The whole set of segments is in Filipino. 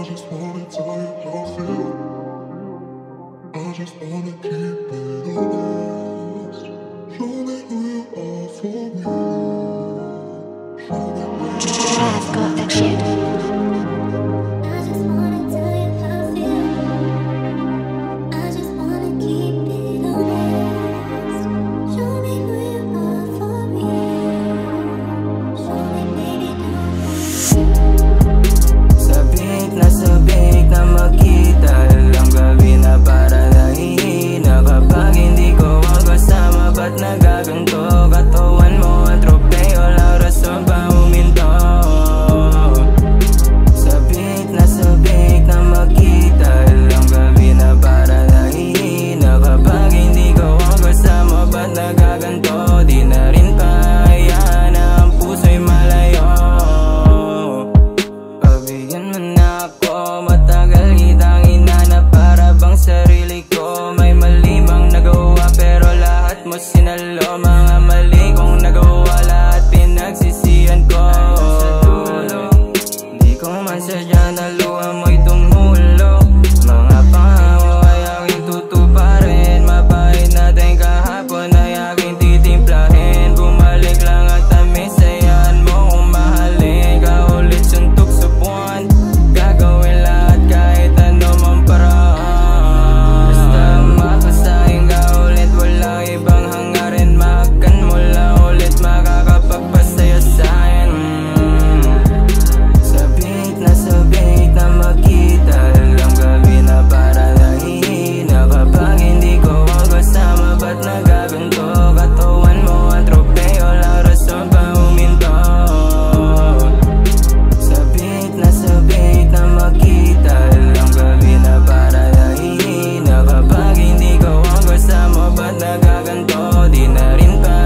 just wanna tell you how I feel. I just wanna keep it honest. Show me who you are for me. Show me where you are. I've got that shit. Sinalo mga mali kong nagawa, lahat pinagsisihan ko. Di ko man sadya na luha mo'y tumulo. Mga pangako ay aking tutuparin. Mapahid natin kahapon ay aking titimplahin. Bumalik lang at tamis, sayaan mo kung mahalin. Kaulit suntok sa buwan, gagawin lahat kahit ano mang paraan. Basta mapasahin ka ulit, walang ibang makakapagpasaya sa'kin. Sabik na makita lang gabi na para nahihina kapag hindi ko ang kasama. Ba't nagaganto? Katawan mo ang tropeyo, lang rason pa huminto. Sabik na makita lang gabi na para nahihina kapag hindi ko ang kasama. Ba't nagaganto? Di na rin pa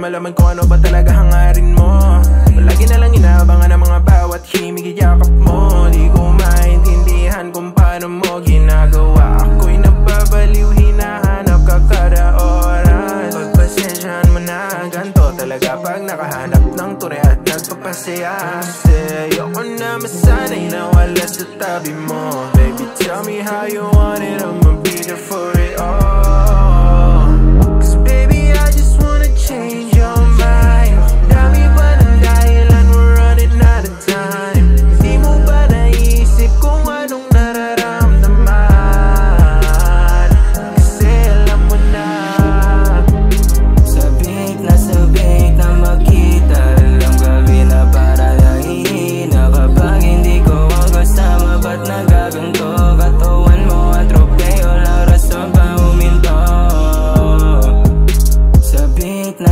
malaman kung ano ba talaga hangarin mo. Palagi na lang inaabangan ang mga bawat himig iyakap mo. Di ko maintindihan kung paano mo ginagawa. Ako'y nababaliw, hinahanap ka kada oras. Pagpasensyahan mo na, ganto talaga pag nakahanap ng ture at nagpapasaya. Kasi ayoko na masanay na wala sa tabi mo. Baby, tell me how you want it, I'ma be there for it all. Cause baby, I just wanna change your mind. Dami pa ng dahilan, we're running out of time. Di mo ba naisip kung anong nararamdaman? Kasi alam mo na. Sabik na makita lang gabi na para nahihina kapag hindi ko ang kasama. Ba't nagaganto? Katawan mo ang tropeyo, lang rason pa huminto.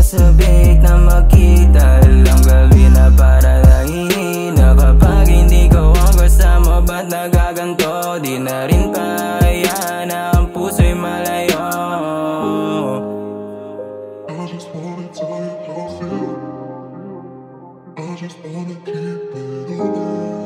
Sabik na makita lang gabi na para nahihina kapag hindi ko ang kasama. Ba't nagaganto? Di na rin pa yan ang puso'y malayo. I just wanna tell you how I feel. I just wanna keep it honest.